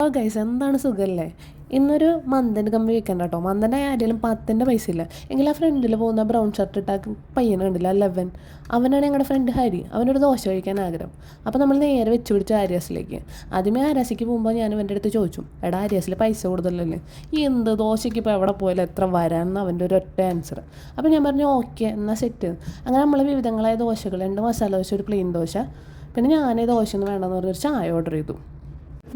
ഓ guys, എന്താണ് സുഖമല്ലേ? ഇന്നൊരു മന്ദൻ്റെ കമ്പി വെക്കണ്ട കേട്ടോ. മന്ദൻ്റെ ആരെങ്കിലും 10ൻ്റെ പൈസ ഇല്ല എങ്കിൽ ആ ഫ്രണ്ടിൽ പോകുന്ന ബ്രൗൺ ഷർട്ട് ഇട്ട പയ്യനെ കണ്ടില്ല, 11. അവനാണ് ഞങ്ങളുടെ ഫ്രണ്ട് ഹരി. അവനൊരു ദോശ കഴിക്കാൻ ആഗ്രഹം. അപ്പോൾ നമ്മൾ നേരെ വെച്ച് പിടിച്ചു ആര്യാസിലേക്ക്. ആദ്യമേ ആര്യാസിക്ക് പോകുമ്പോൾ ഞാൻ അവൻ്റെ അടുത്ത് ചോദിച്ചു, എടാ ആര്യാസിൽ പൈസ കൂടുതലല്ലേ, ഈ എന്ത് ദോശയ്ക്ക് ഇപ്പോൾ എവിടെ പോയാലും എത്ര വരാമെന്ന് അവൻ്റെ ഒരു ഒറ്റ ആൻസർ. അപ്പോൾ ഞാൻ പറഞ്ഞു ഓക്കെ എന്നാൽ സെറ്റ്. അങ്ങനെ നമ്മൾ വിവിധങ്ങളായ ദോശകൾ, 2 മസാല ദോശ, ഒരു പ്ലെയിൻ ദോശ, പിന്നെ ഞാനേ ദോശ ഒന്നും വേണ്ടെന്ന് പറഞ്ഞൊരു ചായ ഓർഡർ ചെയ്തു.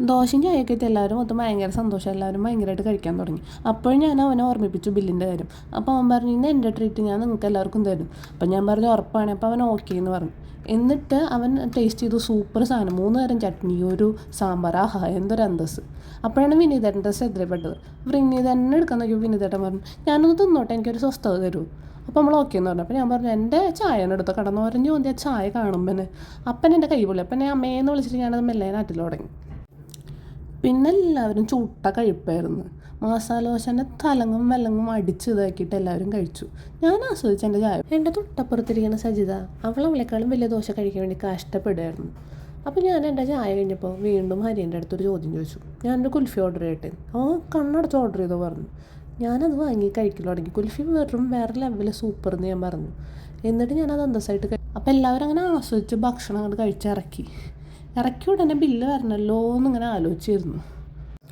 ദോശയും ചായയൊക്കെ എത്തി എല്ലാവരും മൊത്തം ഭയങ്കര സന്തോഷം, എല്ലാവരും ഭയങ്കരമായിട്ട് കഴിക്കാൻ തുടങ്ങി. അപ്പോഴും ഞാൻ അവനെ ഓർമ്മിപ്പിച്ചു ബില്ലിൻ്റെ കാര്യം. അപ്പോൾ അവൻ പറഞ്ഞു, ഇന്ന് എൻ്റെ ട്രീറ്റ് ഞാൻ നിങ്ങൾക്ക് എല്ലാവർക്കും തരും. അപ്പം ഞാൻ പറഞ്ഞു ഉറപ്പാണ്. അപ്പോൾ അവൻ ഓക്കെ എന്ന് പറഞ്ഞു. എന്നിട്ട് അവൻ ടേസ്റ്റ് ചെയ്തു, സൂപ്പർ സാധനം, 3 തരം ചട്നി, ഒരു സാമ്പാർ, ആഹാ എന്തൊരു അന്തസ്. അപ്പോഴാണ് വിനീതേട്ടൻ്റെ ശ്രദ്ധയിൽപ്പെട്ടത്. വിനീതേട്ടനെ എടുക്കാൻ നോക്കിയപ്പോൾ വിനീതേട്ടൻ പറഞ്ഞു, ഞാനൊന്ന് തിന്നോട്ടെ, എനിക്കൊരു സ്വസ്ഥത തരൂ. അപ്പോൾ നമ്മൾ ഓക്കെ എന്ന് പറഞ്ഞു. അപ്പോൾ ഞാൻ പറഞ്ഞു, എൻ്റെ ചായനെടുത്ത് കടന്നുറഞ്ഞു തോന്നി ആ ചായ കാണുമ്പോൾ അപ്പൻ എൻ്റെ കൈ പൊള്ളി. അപ്പം ഞാൻ അമ്മയെന്ന് വിളിച്ചിട്ട് ഞാനത് മെല്ലെ നാട്ടിൽ തുടങ്ങി. പിന്നെ എല്ലാവരും ചുട്ട കഴിപ്പായിരുന്നു. മസാല ദോശൻ്റെ തലങ്ങും വെല്ലങ്ങും അടിച്ച് ഇതാക്കിയിട്ട് എല്ലാവരും കഴിച്ചു. ഞാൻ ആസ്വദിച്ചു എൻ്റെ ചായ. എൻ്റെ തൊട്ടപ്പുറത്തിരിക്കുന്ന സജിത, അവളെക്കാളും വലിയ ദോശ കഴിക്കാൻ വേണ്ടി കഷ്ടപ്പെടുമായിരുന്നു. അപ്പോൾ ഞാൻ എൻ്റെ ചായ കഴിഞ്ഞപ്പോൾ വീണ്ടും ഹരിൻ്റെ അടുത്തൊരു ചോദ്യം ചോദിച്ചു, ഞാനൊരു കുൽഫി ഓർഡർ ചെയ്യട്ടെ. അവൻ കണ്ണടച്ച് ഓർഡർ ചെയ്തോ പറഞ്ഞു. ഞാനത് വാങ്ങി കഴിക്കൽ തുടങ്ങി. കുൽഫി വേറെ ലെവൽ സൂപ്പർ എന്ന് ഞാൻ പറഞ്ഞു. എന്നിട്ട് ഞാനത് അന്തസ്സായിട്ട് അപ്പോൾ എല്ലാവരും അങ്ങനെ ആസ്വദിച്ച് ഭക്ഷണം അങ്ങോട്ട് കഴിച്ചിറക്കി ഉടനെ ബില്ല് വരണമല്ലോ എന്നിങ്ങനെ ആലോചിച്ചിരുന്നു.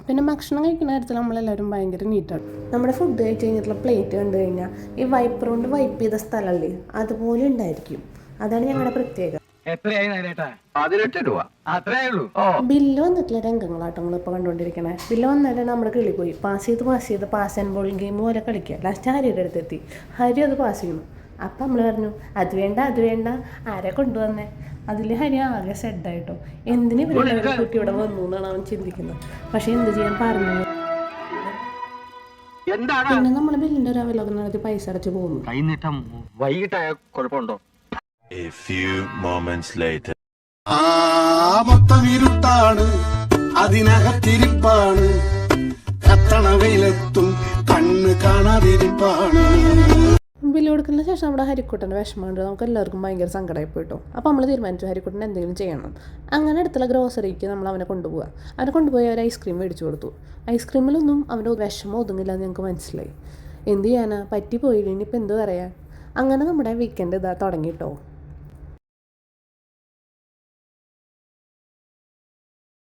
പിന്നെ ഭക്ഷണം കഴിക്കുന്ന കാര്യത്തിൽ നമ്മളെല്ലാവരും ഭയങ്കര നീറ്റാണ്. നമ്മുടെ ഫുഡ് കഴിച്ച് കഴിഞ്ഞിട്ടുള്ള പ്ലേറ്റ് കണ്ടു കഴിഞ്ഞാൽ ഈ വൈപ്പർ കൊണ്ട് വൈപ്പ് ചെയ്ത സ്ഥലമല്ലേ അതുപോലെ ഉണ്ടായിരിക്കും. അതാണ് ഞങ്ങളുടെ പ്രത്യേകത. ബില്ല് വന്നിട്ടുള്ള രംഗങ്ങളാട്ടോ നമ്മളിപ്പോൾ കണ്ടുകൊണ്ടിരിക്കണേ. ബില്ല് വന്നിട്ട് നമ്മുടെ കിളി പോയി പാസ് ചെയ്ത് പാസ് ആൻഡ് ബോളിംഗ് ഗെയിം പോലെ കളിക്കുക. ലാസ്റ്റ് ഹരിയുടെ അടുത്തെത്തി. ഹരി അത് പാസ് ചെയ്യുന്നു. അപ്പം നമ്മൾ പറഞ്ഞു, അത് വേണ്ട, ആരെ കൊണ്ടുവന്നേ? അതിൽ ഹരി ആകെ സെഡായിട്ടോ. എന്തിനു ഇവരുടെ കുട്ടി ഇവിടെ വന്നു എന്നാണ് അവൻ ചിന്തിക്കുന്നത്. പക്ഷെ എന്ത് ചെയ്യാൻ പറഞ്ഞു. പിന്നെ നമ്മൾ ബില്ലിന്റെ ഒരു അവലോകനം നടത്തി പൈസ അടച്ചു പോകുന്നു. മൊത്തം ഇരുട്ടാണ്, അതിനകത്തിരിപ്പാണ്, കത്തണ വെയിലെത്തും കണ്ണ് കാണാതിരിപ്പാണ്. ബില്ല് കൊടുക്കുന്നതിന് ശേഷം നമ്മുടെ ഹരിക്കുട്ടൻ്റെ വിഷമമുണ്ട്. നമുക്ക് എല്ലാവർക്കും ഭയങ്കര സങ്കടമായി പോയിട്ടോ. അപ്പോൾ നമ്മൾ തീരുമാനിച്ചു ഹരിക്കുട്ടൻ എന്തെങ്കിലും ചെയ്യണം. അങ്ങനെ അടുത്തുള്ള ഗ്രോസറിക്ക് നമ്മൾ അവനെ കൊണ്ടുപോയി ഒരു ഐസ്ക്രീം മേടിച്ചു കൊടുത്തു. ഐസ്ക്രീമിലൊന്നും അവൻ്റെ വിഷമം ഒതുങ്ങില്ല എന്ന് ഞങ്ങൾക്ക് മനസ്സിലായി. എന്ത് ചെയ്യാനാ, പറ്റിപ്പോയില്ല, ഇനിയിപ്പോൾ എന്ത് പറയാൻ. അങ്ങനെ നമ്മുടെ വീക്കെൻഡ് തുടങ്ങിയിട്ടോ.